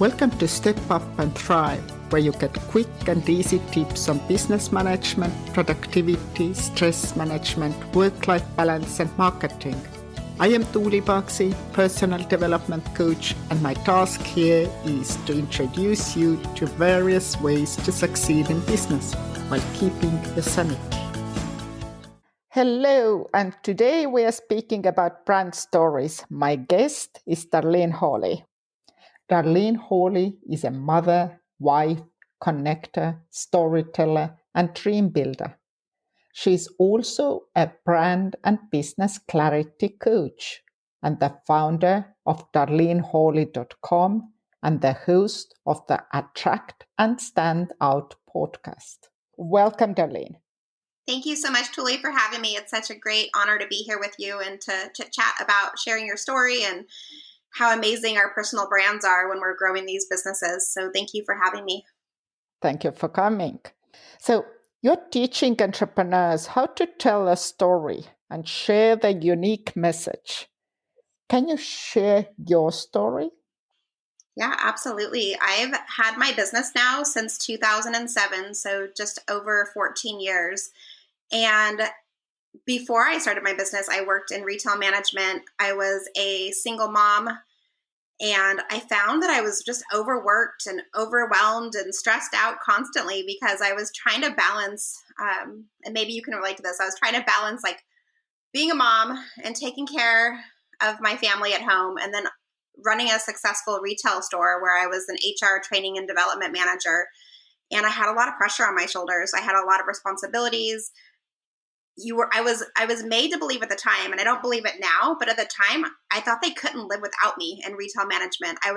Welcome to Step Up and Thrive, where you get quick and easy tips on business management, productivity, stress management, work-life balance, and marketing. I am Tuuli Paksi, personal development coach, and my task here is to introduce you to various ways to succeed in business while keeping your sanity. Hello, and today we are speaking about brand stories. My guest is Darlene Hawley. Darlene Hawley is a mother, wife, connector, storyteller, and dream builder. She is also a brand and business clarity coach and the founder of darlenehawley.com and the host of the Attract and Stand Out podcast. Welcome, Darlene. Thank you so much, Tuuli, for having me. It's such a great honor to be here with you and to chat about sharing your story and how amazing our personal brands are when we're growing these businesses. So thank you for having me. Thank you for coming. So you're teaching entrepreneurs how to tell a story and share the unique message. Can you share your story? Yeah, absolutely. I've had my business now since 2007, so just over 14 years. And before I started my business, I worked in retail management. I was a single mom, and I found that I was just overworked and overwhelmed and stressed out constantly because I was trying to balance, and maybe you can relate to this, I was trying to balance like being a mom and taking care of my family at home and then running a successful retail store where I was an HR training and development manager. And I had a lot of pressure on my shoulders. I had a lot of responsibilities. I was made to believe at the time, and I don't believe it now, but at the time I thought they couldn't live without me in retail management. I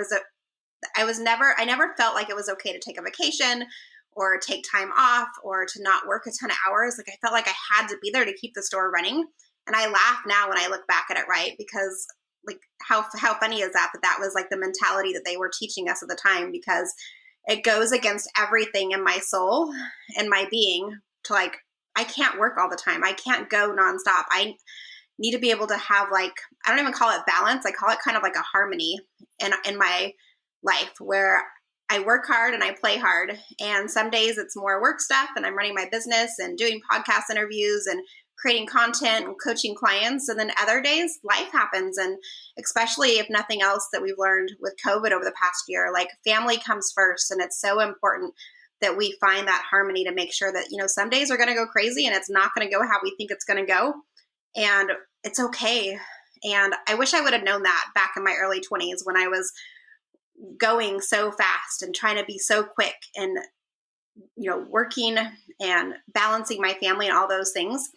never felt like it was okay to take a vacation or take time off or to not work a ton of hours. Like I felt like I had to be there to keep the store running. And I laugh now when I look back at it, right? Because like how funny is that was like the mentality that they were teaching us at the time, because it goes against everything in my soul and my being to like, I can't work all the time. I can't go nonstop. I need to be able to have like, I don't even call it balance. I call it kind of like a harmony in my life where I work hard and I play hard. And some days it's more work stuff and I'm running my business and doing podcast interviews and creating content and coaching clients. And then other days life happens. And especially if nothing else that we've learned with COVID over the past year, like family comes first. And it's so important that we find that harmony to make sure that, some days are going to go crazy and it's not going to go how we think it's going to go. And it's okay. And I wish I would have known that back in my early 20s when I was going so fast and trying to be so quick and, working and balancing my family and all those things.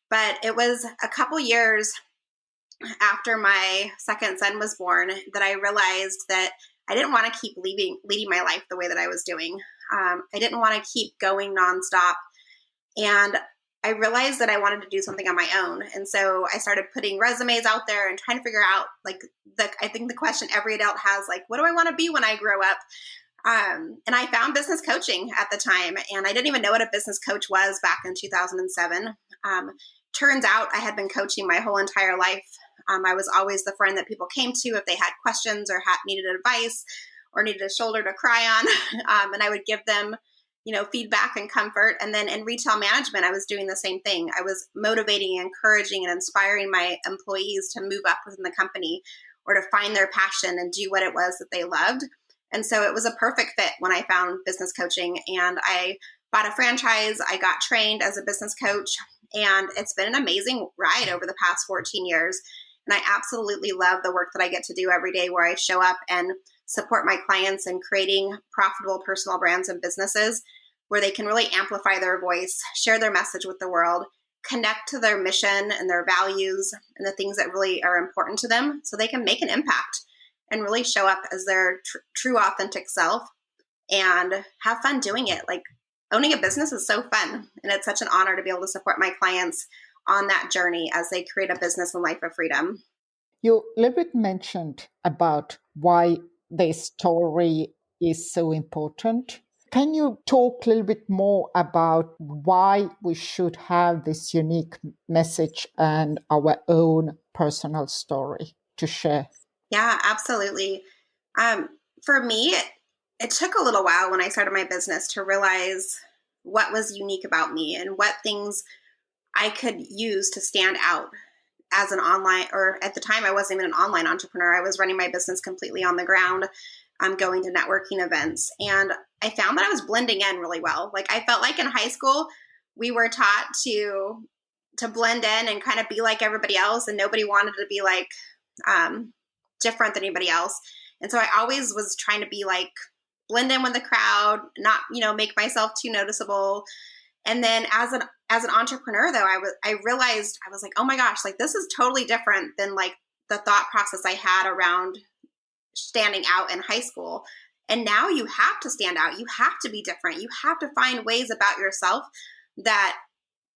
But it was a couple years after my second son was born that I realized that I didn't want to keep leading my life the way that I was doing. I didn't want to keep going nonstop. And I realized that I wanted to do something on my own. And so I started putting resumes out there and trying to figure out, I think the question every adult has, like, what do I want to be when I grow up? And I found business coaching at the time. And I didn't even know what a business coach was back in 2007. Turns out I had been coaching my whole entire life. I was always the friend that people came to if they had questions or needed advice or needed a shoulder to cry on. And I would give them, feedback and comfort. And then in retail management, I was doing the same thing. I was motivating, encouraging, and inspiring my employees to move up within the company or to find their passion and do what it was that they loved. And so it was a perfect fit when I found business coaching. And I bought a franchise. I got trained as a business coach. And it's been an amazing ride over the past 14 years. And I absolutely love the work that I get to do every day, where I show up and support my clients in creating profitable personal brands and businesses where they can really amplify their voice, share their message with the world, connect to their mission and their values and the things that really are important to them so they can make an impact and really show up as their true authentic self and have fun doing it. Like owning a business is so fun. And it's such an honor to be able to support my clients on that journey as they create a business and life of freedom. You a little bit mentioned about why this story is so important. Can you talk a little bit more about why we should have this unique message and our own personal story to share? Yeah, absolutely. For me, it took a little while when I started my business to realize what was unique about me and what things I could use to stand out as an online, or at the time I wasn't even an online entrepreneur. I was running my business completely on the ground. I'm going to networking events, and I found that I was blending in really well. Like, I felt like in high school we were taught to blend in and kind of be like everybody else, and nobody wanted to be like different than anybody else. And so I always was trying to be like, blend in with the crowd, not, make myself too noticeable. And then as an entrepreneur though, I realized, I was like, oh my gosh, like this is totally different than like the thought process I had around standing out in high school. And now you have to stand out. You have to be different. You have to find ways about yourself that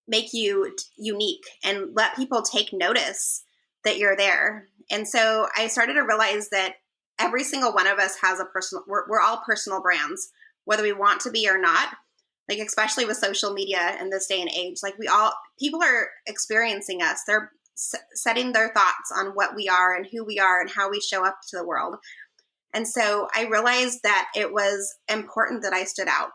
make you unique and let people take notice that you're there. And so I started to realize that every single one of us has we're all personal brands, whether we want to be or not. Like, especially with social media in this day and age, like people are experiencing us. They're setting their thoughts on what we are and who we are and how we show up to the world. And so I realized that it was important that I stood out.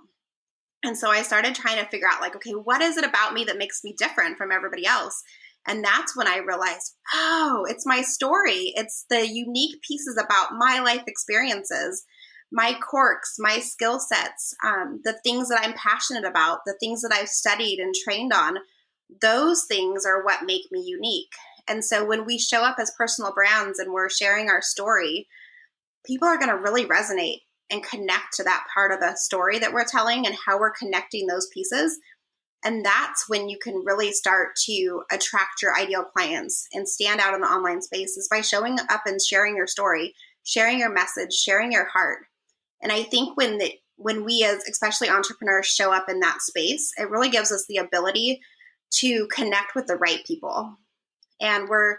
And so I started trying to figure out, like, okay, what is it about me that makes me different from everybody else? And that's when I realized, oh, it's my story. It's the unique pieces about my life experiences, my quirks, my skill sets, the things that I'm passionate about, the things that I've studied and trained on. Those things are what make me unique. And so when we show up as personal brands and we're sharing our story, people are going to really resonate and connect to that part of the story that we're telling and how we're connecting those pieces. And that's when you can really start to attract your ideal clients and stand out in the online space, is by showing up and sharing your story, sharing your message, sharing your heart. And I think when we as especially entrepreneurs show up in that space, it really gives us the ability to connect with the right people. And we're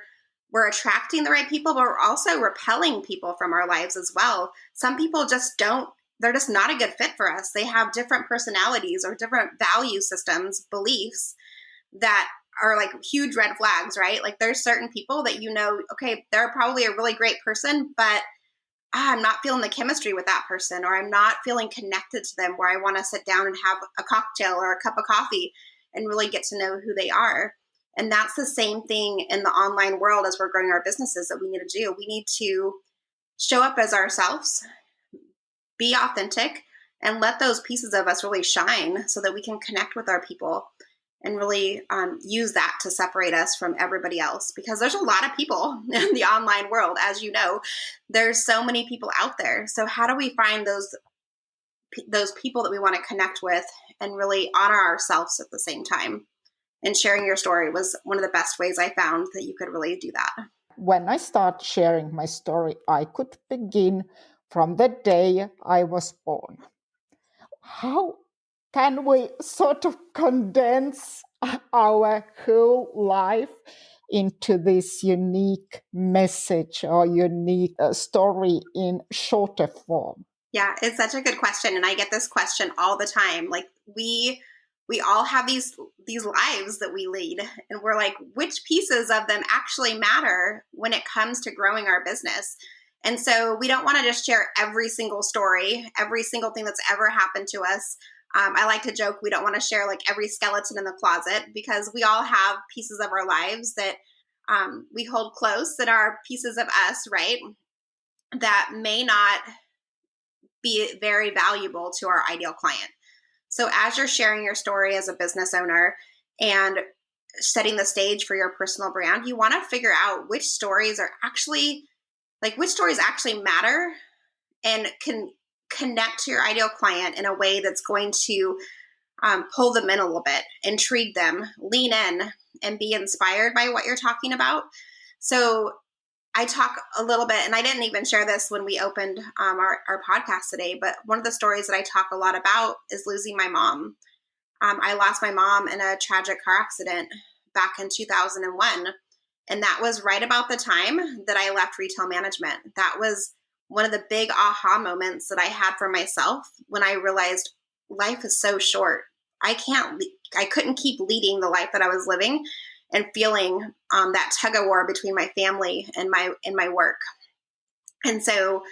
attracting the right people, but we're also repelling people from our lives as well. Some people they're just not a good fit for us. They have different personalities or different value systems, beliefs that are like huge red flags, right? Like, there's certain people that, okay, they're probably a really great person, but I'm not feeling the chemistry with that person, or I'm not feeling connected to them where I want to sit down and have a cocktail or a cup of coffee and really get to know who they are. And that's the same thing in the online world as we're growing our businesses that we need to do. We need to show up as ourselves, be authentic, and let those pieces of us really shine so that we can connect with our people and really use that to separate us from everybody else. Because there's a lot of people in the online world, as you know. There's so many people out there. So how do we find those people that we want to connect with and really honor ourselves at the same time? And sharing your story was one of the best ways I found that you could really do that. When I start sharing my story, I could begin from the day I was born. How can we sort of condense our whole life into this unique message or unique story in shorter form? Yeah, it's such a good question. And I get this question all the time. Like, we all have these lives that we lead, and we're like, which pieces of them actually matter when it comes to growing our business? And so we don't want to just share every single story, every single thing that's ever happened to us. I like to joke, we don't want to share like every skeleton in the closet, because we all have pieces of our lives that we hold close that are pieces of us, right? That may not be very valuable to our ideal client. So as you're sharing your story as a business owner and setting the stage for your personal brand, you want to figure out which stories actually matter and can connect to your ideal client in a way that's going to pull them in a little bit, intrigue them, lean in, and be inspired by what you're talking about. So I talk a little bit, and I didn't even share this when we opened our podcast today, but one of the stories that I talk a lot about is losing my mom. I lost my mom in a tragic car accident back in 2001. And that was right about the time that I left retail management. That was one of the big aha moments that I had for myself when I realized life is so short. I couldn't keep leading the life that I was living and feeling that tug of war between my family and my work. And so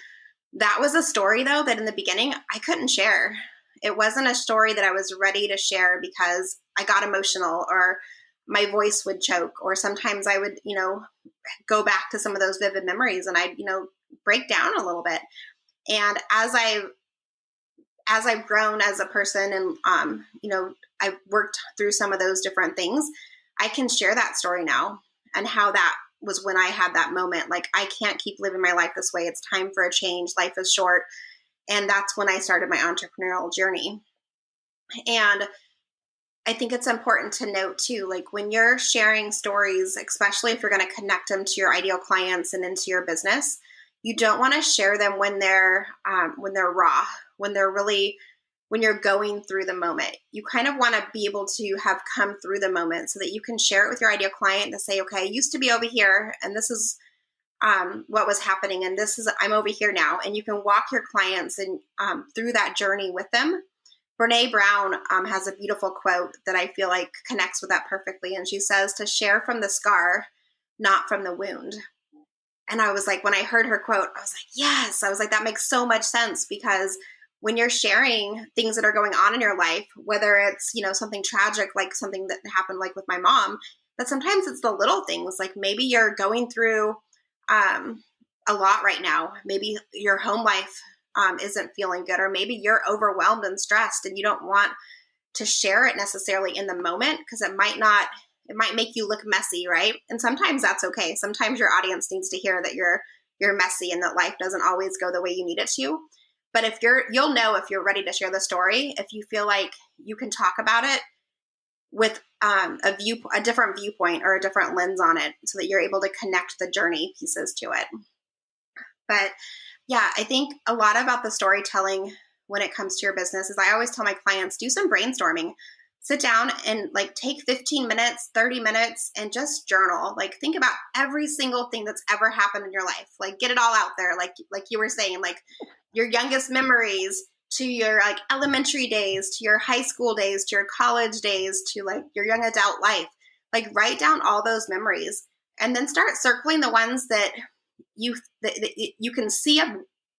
That was a story, though, that in the beginning I couldn't share. It wasn't a story that I was ready to share because I got emotional or my voice would choke, or sometimes I would, go back to some of those vivid memories and I'd, break down a little bit. And as I've grown as a person and, I've worked through some of those different things, I can share that story now and how that was when I had that moment. Like, I can't keep living my life this way. It's time for a change. Life is short. And that's when I started my entrepreneurial journey. And I think it's important to note too, like when you're sharing stories, especially if you're going to connect them to your ideal clients and into your business, you don't want to share them when they're raw, when you're going through the moment. You kind of want to be able to have come through the moment so that you can share it with your ideal client to say, okay, I used to be over here and this is what was happening. And I'm over here now. And you can walk your clients and through that journey with them. Brene Brown has a beautiful quote that I feel like connects with that perfectly. And she says to share from the scar, not from the wound. And I was like, when I heard her quote, I was like, yes. I was like, that makes so much sense, because when you're sharing things that are going on in your life, whether it's, something tragic, like something that happened like with my mom, but sometimes it's the little things. Like maybe you're going through a lot right now. Maybe your home life isn't feeling good, or maybe you're overwhelmed and stressed and you don't want to share it necessarily in the moment because it might make you look messy, right? And sometimes that's okay. Sometimes your audience needs to hear that you're messy and that life doesn't always go the way you need it to. But you'll know if you're ready to share the story, if you feel like you can talk about it with a different viewpoint or a different lens on it, so that you're able to connect the journey pieces to it. But yeah, I think a lot about the storytelling when it comes to your business is I always tell my clients, do some brainstorming. Sit down and take 15 minutes, 30 minutes and just journal. Think about every single thing that's ever happened in your life. Get it all out there. Like you were saying, your youngest memories to your elementary days, to your high school days, to your college days, to your young adult life. Write down all those memories and then start circling the ones that you can see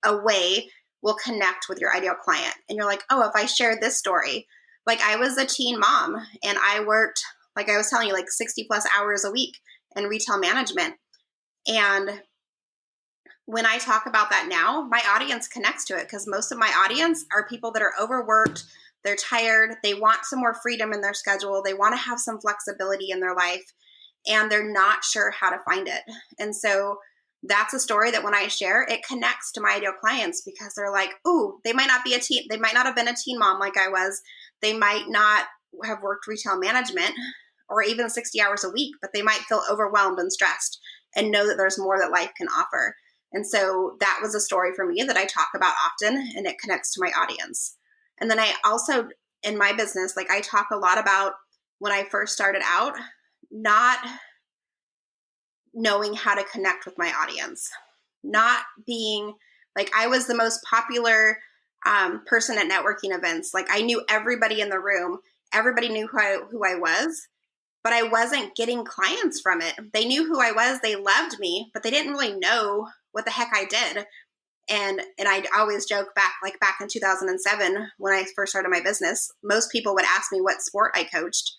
a way will connect with your ideal client. And you're like, oh, if I share this story, I was a teen mom and I worked, I was telling you, 60 plus hours a week in retail management. And when I talk about that now, my audience connects to it because most of my audience are people that are overworked. They're tired. They want some more freedom in their schedule. They want to have some flexibility in their life, and they're not sure how to find it. And so that's a story that when I share, it connects to my ideal clients because they're like, ooh, they might not have been a teen mom like I was. They might not have worked retail management or even 60 hours a week, but they might feel overwhelmed and stressed and know that there's more that life can offer. And so that was a story for me that I talk about often, and it connects to my audience. And then I also, in my business, I talk a lot about when I first started out, not knowing how to connect with my audience, not being I was the most popular person at networking events. I knew everybody in the room. Everybody knew who I was, but I wasn't getting clients from it. They knew who I was. They loved me, but they didn't really know what the heck I did. And I always joke back in 2007, when I first started my business, most people would ask me what sport I coached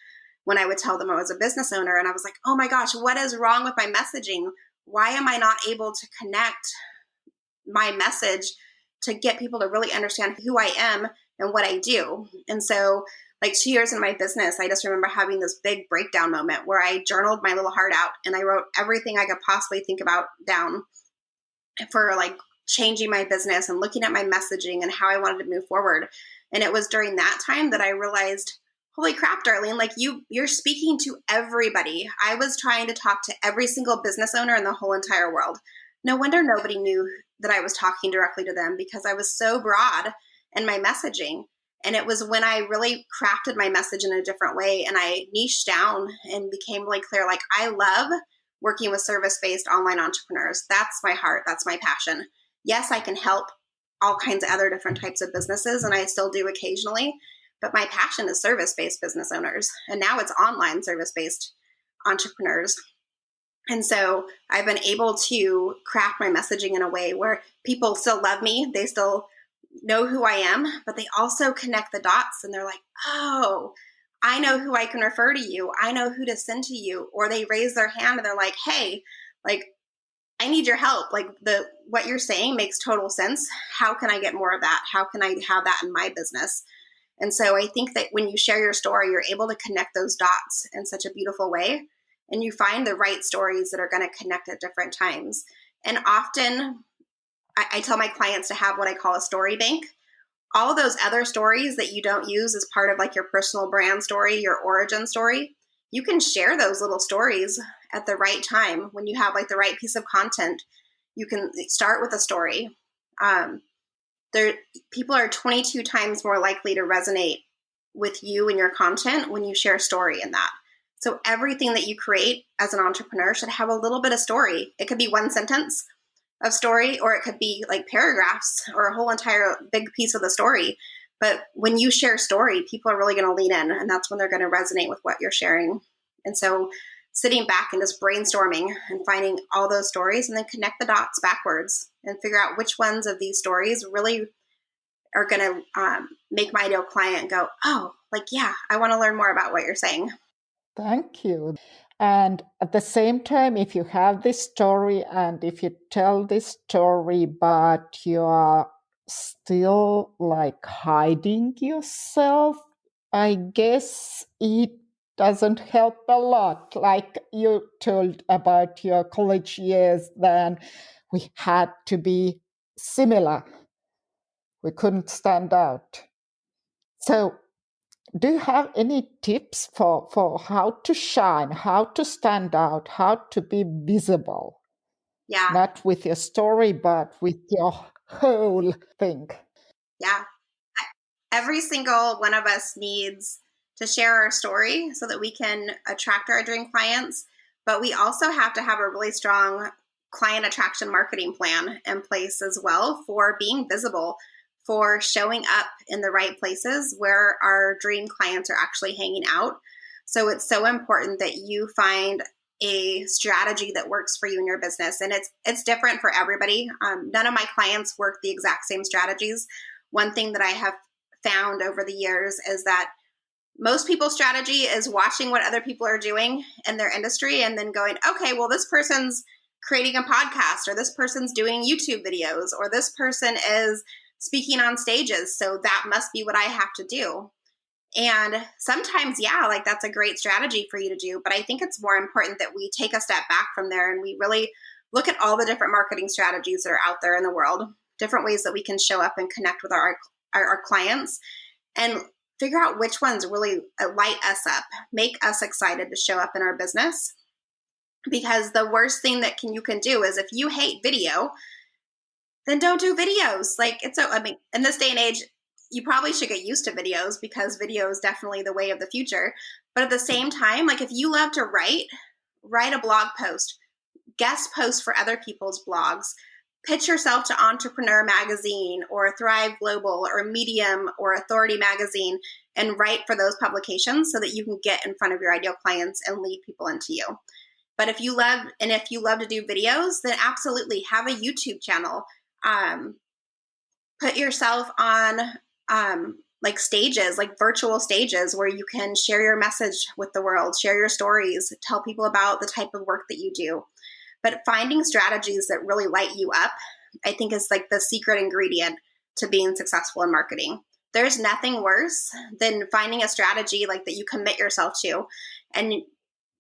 when I would tell them I was a business owner. And I was like, oh my gosh, what is wrong with my messaging? Why am I not able to connect my message to get people to really understand who I am and what I do? And so 2 years in my business, I just remember having this big breakdown moment where I journaled my little heart out and I wrote everything I could possibly think about down for changing my business and looking at my messaging and how I wanted to move forward. And it was during that time that I realized, holy crap, Darlene, you're speaking to everybody. I was trying to talk to every single business owner in the whole entire world. No wonder nobody knew that I was talking directly to them, because I was so broad in my messaging. And it was when I really crafted my message in a different way and I niched down and became really clear, I love working with service-based online entrepreneurs. That's my heart. That's my passion. Yes, I can help all kinds of other different types of businesses, and I still do occasionally, but my passion is service-based business owners. And now it's online service-based entrepreneurs. And so I've been able to craft my messaging in a way where people still love me. They still know who I am, but they also connect the dots and they're like, oh, I know who I can refer to you. I know who to send to you. Or they raise their hand and they're like, hey, like, I need your help. Like what you're saying makes total sense. How can I get more of that? How can I have that in my business? And so I think that when you share your story, you're able to connect those dots in such a beautiful way. And you find the right stories that are going to connect at different times. And often I tell my clients to have what I call a story bank. All of those other stories that you don't use as part of like your personal brand story, your origin story, you can share those little stories at the right time when you have like the right piece of content. You can start with a story. People are 22 times more likely to resonate with you and your content when you share a story in that. So everything that you create as an entrepreneur should have a little bit of story. It could be one sentence of story, or it could be like paragraphs or a whole entire big piece of the story. But when you share story, people are really going to lean in, and that's when they're going to resonate with what you're sharing. And so sitting back and just brainstorming and finding all those stories and then connect the dots backwards and figure out which ones of these stories really are going to make my ideal client go, oh, like, yeah, I want to learn more about what you're saying. Thank you. And at the same time, if you have this story and if you tell this story, but you are still like hiding yourself, I guess it doesn't help a lot. Like you told about your college years, then we had to be similar. We couldn't stand out. So do you have any tips for how to shine, how to stand out, how to be visible? Yeah. Not with your story, but with your whole thing. Yeah. Every single one of us needs to share our story so that we can attract our dream clients. But we also have to have a really strong client attraction marketing plan in place as well for being visible, for showing up in the right places where our dream clients are actually hanging out. So it's so important that you find a strategy that works for you in your business. And it's different for everybody. None of my clients work the exact same strategies. One thing that I have found over the years is that most people's strategy is watching what other people are doing in their industry and then going, okay, well, this person's creating a podcast, or this person's doing YouTube videos, or this person is speaking on stages, so that must be what I have to do. And sometimes, yeah, like that's a great strategy for you to do. But I think it's more important that we take a step back from there and we really look at all the different marketing strategies that are out there in the world, different ways that we can show up and connect with our clients, and figure out which ones really light us up, make us excited to show up in our business. Because the worst thing that you can do is, if you hate video, then don't do videos. Like, in this day and age, you probably should get used to videos because video is definitely the way of the future. But at the same time, like, if you love to write a blog post, guest post for other people's blogs, pitch yourself to Entrepreneur Magazine or Thrive Global or Medium or Authority Magazine and write for those publications so that you can get in front of your ideal clients and lead people into you. But if you love to do videos, then absolutely have a YouTube channel. Put yourself on like stages, like virtual stages where you can share your message with the world, share your stories, tell people about the type of work that you do. But finding strategies that really light you up, I think, is like the secret ingredient to being successful in marketing. There's nothing worse than finding a strategy like that you commit yourself to, and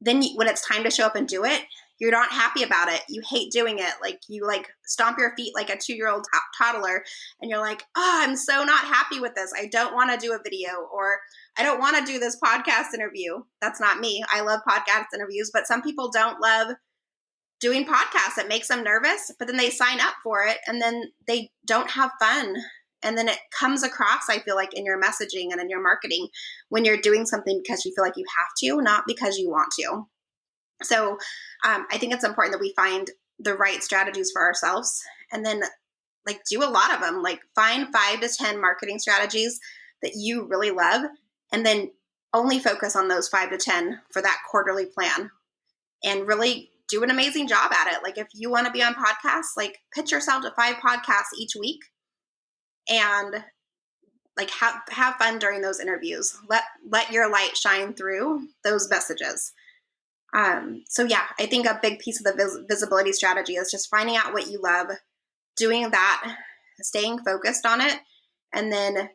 then when it's time to show up and do it, you're not happy about it. You hate doing it. Like, you like stomp your feet like a 2-year-old toddler, and you're like, oh, I'm so not happy with this. I don't want to do a video, or I don't want to do this podcast interview. That's not me. I love podcast interviews, but some people don't love doing podcasts. It makes them nervous, but then they sign up for it and then they don't have fun. And then it comes across, I feel like, in your messaging and in your marketing when you're doing something because you feel like you have to, not because you want to. So I think it's important that we find the right strategies for ourselves and then like do a lot of them. Like, find 5 to 10 marketing strategies that you really love and then only focus on those 5 to 10 for that quarterly plan, and really do an amazing job at it. Like if you want to be on podcasts, like pitch yourself to 5 podcasts each week and like have fun during those interviews. Let your light shine through those messages. So yeah, I think a big piece of the visibility strategy is just finding out what you love, doing that, staying focused on it. And then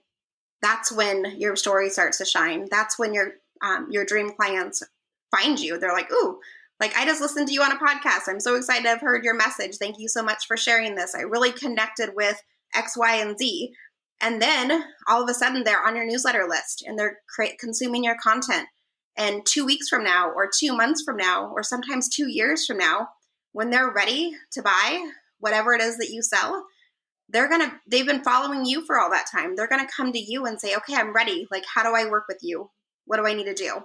that's when your story starts to shine. That's when your dream clients find you. They're like, ooh, like I just listened to you on a podcast. I'm so excited to have heard your message. Thank you so much for sharing this. I really connected with X, Y, and Z. And then all of a sudden they're on your newsletter list and they're consuming your content. And 2 weeks from now, or 2 months from now, or sometimes 2 years from now, when they're ready to buy whatever it is that you sell, they've been following you for all that time. They're going to come to you and say, okay, I'm ready. Like, how do I work with you? What do I need to do?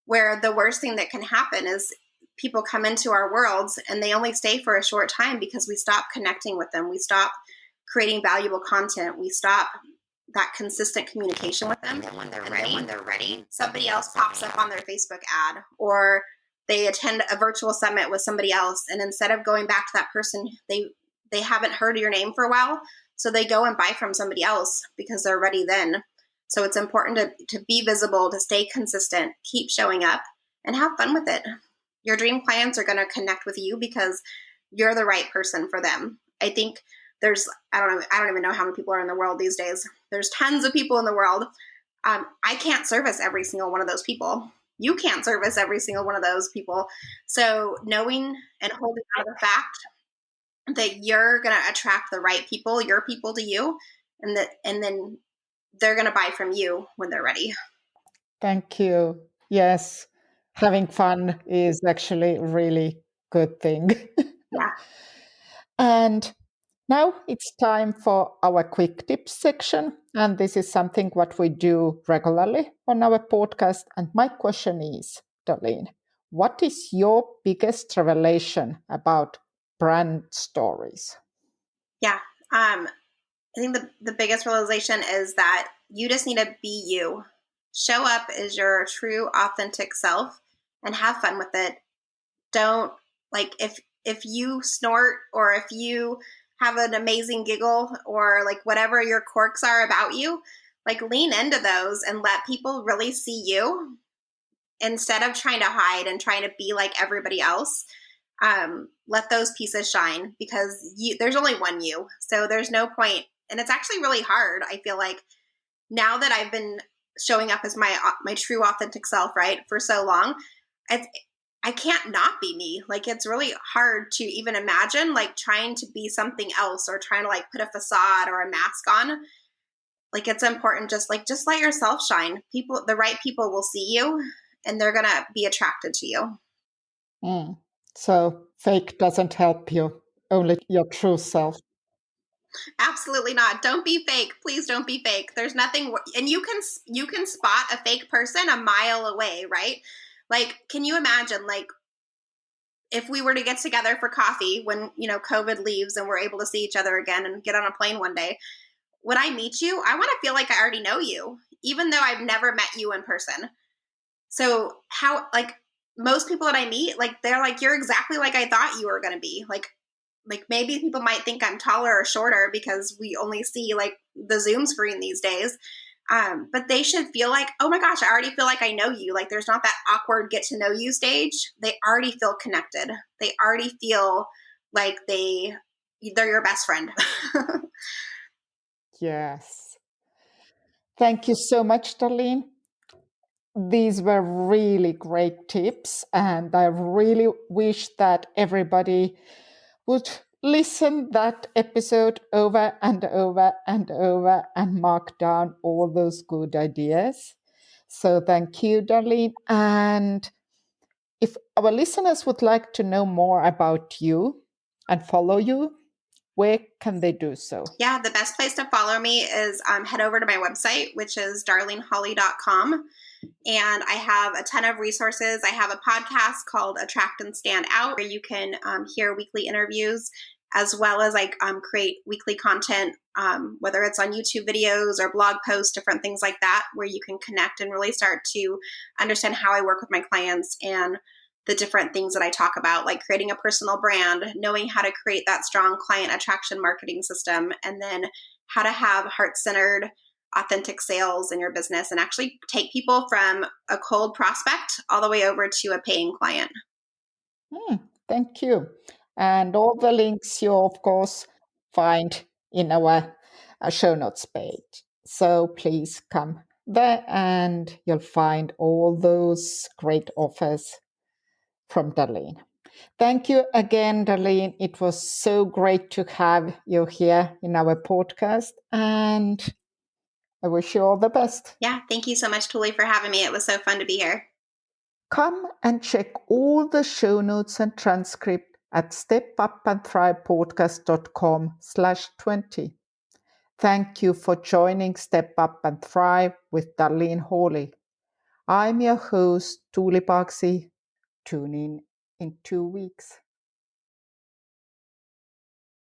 Where the worst thing that can happen is people come into our worlds and they only stay for a short time because we stop connecting with them. We stop creating valuable content. We stop that consistent communication with them. And then when they're ready, somebody else pops up on their Facebook ad, or they attend a virtual summit with somebody else. And instead of going back to that person, they haven't heard your name for a while. So they go and buy from somebody else because they're ready then. So it's important to be visible, to stay consistent, keep showing up, and have fun with it. Your dream clients are going to connect with you because you're the right person for them. I think I don't even know how many people are in the world these days. There's tons of people in the world. I can't service every single one of those people. You can't service every single one of those people. So knowing and holding out the fact that you're going to attract the right people, your people to you, and then they're going to buy from you when they're ready. Thank you. Yes, having fun is actually a really good thing. Yeah. And now it's time for our quick tips section. And this is something what we do regularly on our podcast. And my question is, Darlene, what is your biggest revelation about brand stories? Yeah. I think the biggest realization is that you just need to be you. Show up as your true, authentic self and have fun with it. Don't, like, if you snort or if you have an amazing giggle or like whatever your quirks are about you, like lean into those and let people really see you instead of trying to hide and trying to be like everybody else. Let those pieces shine because there's only one you. So there's no point. And it's actually really hard. I feel like now that I've been showing up as my true authentic self, right, for so long, I can't not be me. Like it's really hard to even imagine like trying to be something else or trying to like put a facade or a mask on. Like it's important just let yourself shine. The right people will see you and they're going to be attracted to you. Mm. So fake doesn't help you, only your true self. Absolutely not. Don't be fake. Please don't be fake. There's nothing, and you can spot a fake person a mile away, right? Like, can you imagine, like, if we were to get together for coffee when, COVID leaves and we're able to see each other again and get on a plane one day, when I meet you, I want to feel like I already know you, even though I've never met you in person. So how, like, most people that I meet, like, they're like, you're exactly like I thought you were going to be. Like maybe people might think I'm taller or shorter because we only see like the Zoom screen these days. But they should feel like, oh my gosh, I already feel like I know you. Like there's not that awkward get to know you stage. They already feel connected. They already feel like they're your best friend. Yes. Thank you so much, Darlene. These were really great tips, and I really wish that everybody would listen that episode over and over and over and mark down all those good ideas. So thank you, Darlene. And if our listeners would like to know more about you and follow you, where can they do so? Yeah, the best place to follow me is head over to my website, which is darlenehawley.com. And I have a ton of resources. I have a podcast called Attract and Stand Out, where you can hear weekly interviews, as well as I create weekly content, whether it's on YouTube videos or blog posts, different things like that, where you can connect and really start to understand how I work with my clients and the different things that I talk about, like creating a personal brand, knowing how to create that strong client attraction marketing system, and then how to have heart-centered, authentic sales in your business and actually take people from a cold prospect all the way over to a paying client. Thank you. And all the links you, of course, find in our show notes page. So please come there and you'll find all those great offers from Darlene. Thank you again, Darlene. It was so great to have you here in our podcast, and I wish you all the best. Yeah, thank you so much, Tuli, for having me. It was so fun to be here. Come and check all the show notes and transcript at stepupandthrivepodcast.com/20. Thank you for joining Step Up and Thrive with Darlene Hawley. I'm your host, Tuli Baxi. Tune in 2 weeks.